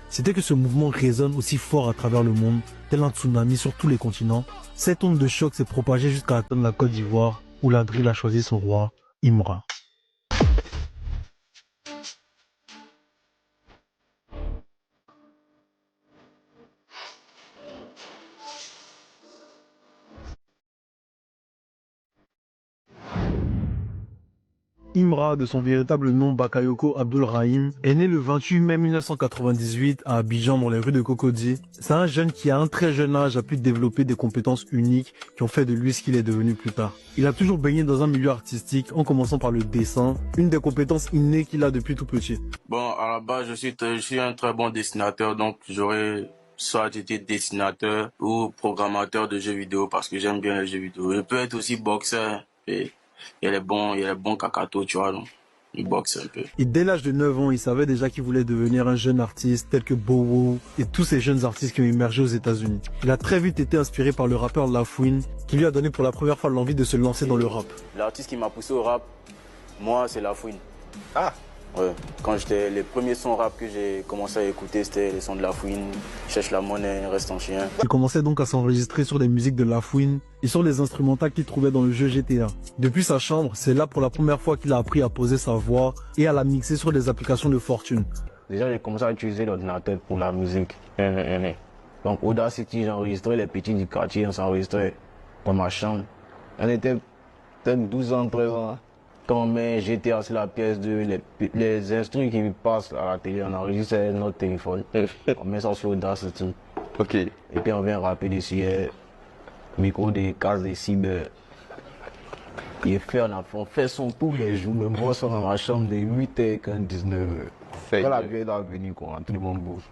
c'était que ce mouvement résonne aussi fort à travers le monde, tel un tsunami sur tous les continents. Cette onde de choc s'est propagée jusqu'à atteindre la Côte d'Ivoire, où la drill a choisi son roi, Imra. Imra, de son véritable nom Bakayoko Abdul Rahim, est né le 28 mai 1998 à Abidjan dans les rues de Cocody. C'est un jeune qui à un très jeune âge a pu développer des compétences uniques qui ont fait de lui ce qu'il est devenu plus tard. Il a toujours baigné dans un milieu artistique en commençant par le dessin, une des compétences innées qu'il a depuis tout petit. Bon, à la base, je suis un très bon dessinateur, donc j'aurais soit été dessinateur ou programmateur de jeux vidéo parce que j'aime bien les jeux vidéo. Je peux être aussi boxeur et il y a les bons cacatos, tu vois, donc il boxe un peu. Et dès l'âge de 9 ans, il savait déjà qu'il voulait devenir un jeune artiste tel que Bow Wow et tous ces jeunes artistes qui ont émergé aux États-Unis. Il a très vite été inspiré par le rappeur La Fouine, qui lui a donné pour la première fois l'envie de se lancer dans le rap. L'artiste qui m'a poussé au rap, moi, c'est La Fouine. Ah! Ouais, les premiers sons rap que j'ai commencé à écouter, c'était les sons de La Fouine, Cherche la monnaie, Reste en chien. Il commençait donc à s'enregistrer sur des musiques de La Fouine et sur les instrumentales qu'il trouvait dans le jeu GTA. Depuis sa chambre, c'est là pour la première fois qu'il a appris à poser sa voix et à la mixer sur des applications de fortune. Déjà, j'ai commencé à utiliser l'ordinateur pour la musique. Donc, Audacity, j'enregistrais les petits du quartier, on s'enregistrait dans ma chambre. On était peut-être 12 ans, 13 ans. Quand on met GTA sur la pièce 2, les instruments qui passent à la télé, on enregistre notre téléphone. On met ça sur Audacity. Ok. Et puis on vient rapper dessus, micro des cases des cyber. Et on fait son tous les jours, même moi, ça dans ma chambre de 8h à 19h. Quand la vieille est venue, quoi, tout le monde bouge.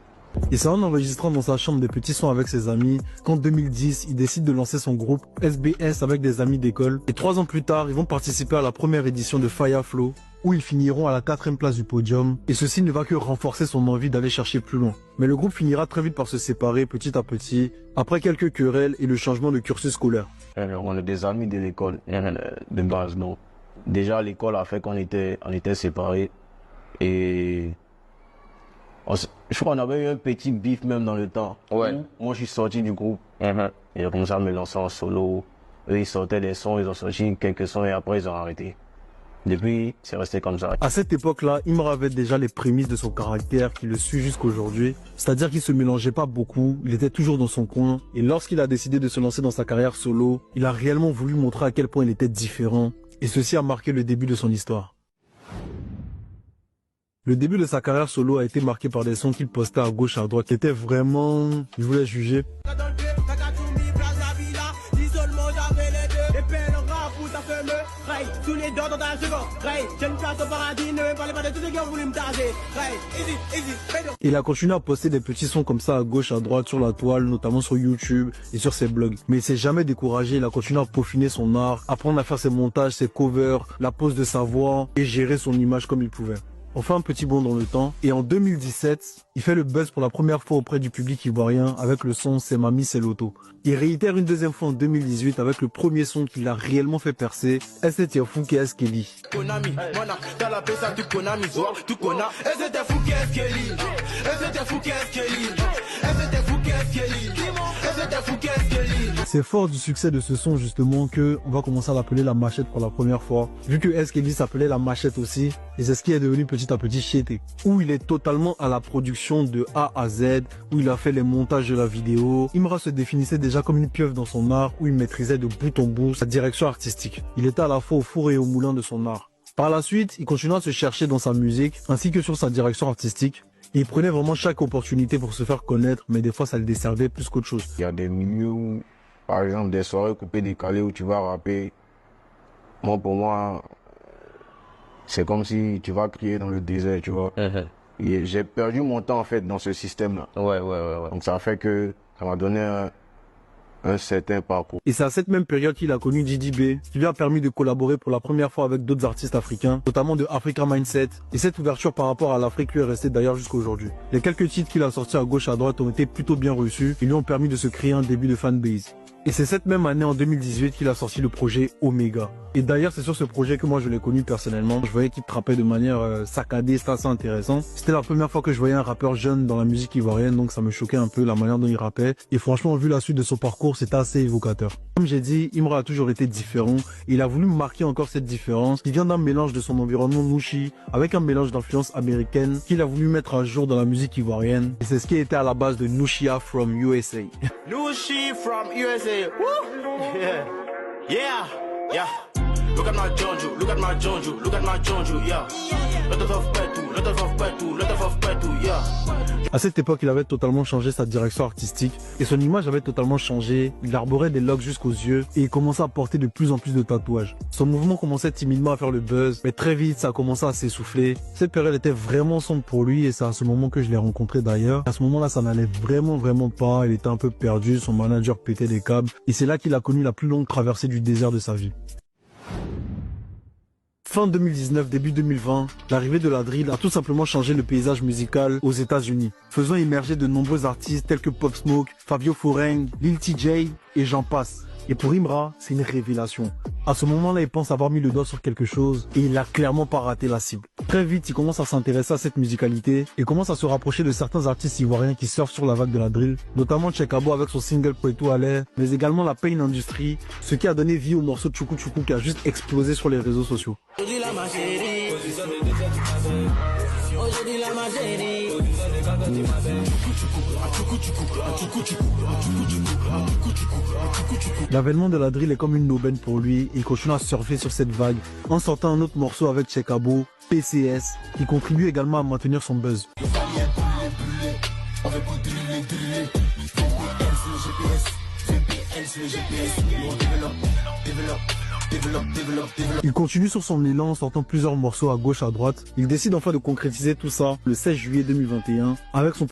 Et c'est en enregistrant dans sa chambre des petits sons avec ses amis qu'en 2010, il décide de lancer son groupe SBS avec des amis d'école. Et 3 ans plus tard, ils vont participer à la première édition de Fire Flow, où ils finiront à la 4e place du podium. Et ceci ne va que renforcer son envie d'aller chercher plus loin. Mais le groupe finira très vite par se séparer petit à petit, après quelques querelles et le changement de cursus scolaire. On est des amis de l'école, de base, non. Déjà, l'école a fait qu'on était séparés. Et je crois qu'on avait eu un petit bif même dans le temps. Ouais. Moi, je suis sorti du groupe. Et j'ai commencé à me lancer en solo. Eux, ils sortaient des sons, ils ont sorti quelques sons et après, ils ont arrêté. Depuis, c'est resté comme ça. À cette époque-là, Imra avait déjà les prémices de son caractère qui le suit jusqu'aujourd'hui. C'est-à-dire qu'il se mélangeait pas beaucoup, il était toujours dans son coin. Et lorsqu'il a décidé de se lancer dans sa carrière solo, il a réellement voulu montrer à quel point il était différent. Et ceci a marqué le début de son histoire. Le début de sa carrière solo a été marqué par des sons qu'il postait à gauche, à droite, qui étaient vraiment... Il voulait juger. Il a continué à poster des petits sons comme ça à gauche, à droite, sur la toile, notamment sur YouTube et sur ses blogs. Mais il s'est jamais découragé, il a continué à peaufiner son art, apprendre à faire ses montages, ses covers, la pose de sa voix et gérer son image comme il pouvait. On fait un petit bond dans le temps et en 2017, il fait le buzz pour la première fois auprès du public ivoirien avec le son C'est Mamie, c'est l'auto. Il réitère une deuxième fois en 2018 avec le premier son qui l'a réellement fait percer, Est-ce fou qu'est-ce qu'il dit. C'est fort du succès de ce son justement que on va commencer à l'appeler la machette pour la première fois. Vu que Eskelly s'appelait la machette aussi, et c'est ce qui est devenu petit à petit Chété. Où il est totalement à la production de A à Z, où il a fait les montages de la vidéo. Imra se définissait déjà comme une pieuvre dans son art, où il maîtrisait de bout en bout sa direction artistique. Il était à la fois au four et au moulin de son art. Par la suite, il continua à se chercher dans sa musique, ainsi que sur sa direction artistique. Et il prenait vraiment chaque opportunité pour se faire connaître, mais des fois ça le desservait plus qu'autre chose. Il y a des milieux où, par exemple, des soirées coupées décalées où tu vas rapper. Moi, pour moi, c'est comme si tu vas crier dans le désert, tu vois. Et j'ai perdu mon temps, en fait, dans ce système-là. Ouais. Donc ça fait que ça m'a donné un certain parcours. Et c'est à cette même période qu'il a connu Didi B, qui lui a permis de collaborer pour la première fois avec d'autres artistes africains, notamment de Africa Mindset. Et cette ouverture par rapport à l'Afrique lui est restée d'ailleurs jusqu'à aujourd'hui. Les quelques titres qu'il a sortis à gauche à droite ont été plutôt bien reçus et lui ont permis de se créer un début de fanbase. Et c'est cette même année, en 2018, qu'il a sorti le projet Omega. Et d'ailleurs, c'est sur ce projet que moi je l'ai connu personnellement. Je voyais qu'il trappait de manière saccadée, c'était assez intéressant. C'était la première fois que je voyais un rappeur jeune dans la musique ivoirienne, donc ça me choquait un peu la manière dont il rappait. Et franchement, vu la suite de son parcours, c'était assez évocateur. Comme j'ai dit, Imra a toujours été différent. Et il a voulu marquer encore cette différence qui vient d'un mélange de son environnement Nushi avec un mélange d'influence américaine qu'il a voulu mettre à jour dans la musique ivoirienne. Et c'est ce qui était à la base de Nushia from USA. Nushi from USA. Woo! Yeah. Yeah. Yeah. Look at my Jonju, look at my Jonju, look at my Jonju, yeah. Lot of petu, lot of petu, lot of petu, yeah. À cette époque, il avait totalement changé sa direction artistique et son image avait totalement changé. Il arborait des locks jusqu'aux yeux et il commençait à porter de plus en plus de tatouages. Son mouvement commençait timidement à faire le buzz, mais très vite, ça a commencé à s'essouffler. Cette période était vraiment sombre pour lui et c'est à ce moment que je l'ai rencontré d'ailleurs. À ce moment-là, ça n'allait vraiment pas. Il était un peu perdu, son manager pétait des câbles et c'est là qu'il a connu la plus longue traversée du désert de sa vie. Fin 2019, début 2020, l'arrivée de la drill a tout simplement changé le paysage musical aux États-Unis, faisant émerger de nombreux artistes tels que Pop Smoke, Fabio Foreign, Lil TJ et j'en passe. Et pour Imra, c'est une révélation. À ce moment-là, il pense avoir mis le doigt sur quelque chose et il a clairement pas raté la cible. Très vite, il commence à s'intéresser à cette musicalité et commence à se rapprocher de certains artistes ivoiriens qui surfent sur la vague de la drill, notamment Chekabo avec son single Poetou à l'air, mais également la Pain Industry, ce qui a donné vie au morceau Tchoukou Tchoukou qui a juste explosé sur les réseaux sociaux. L'avènement de la drill est comme une aubaine pour lui et il continue à surfer sur cette vague en sortant un autre morceau avec Chekabo, PCS, qui contribue également à maintenir son buzz. Il continue sur son élan en sortant plusieurs morceaux à gauche à droite. Il décide enfin de concrétiser tout ça le 16 juillet 2021 avec son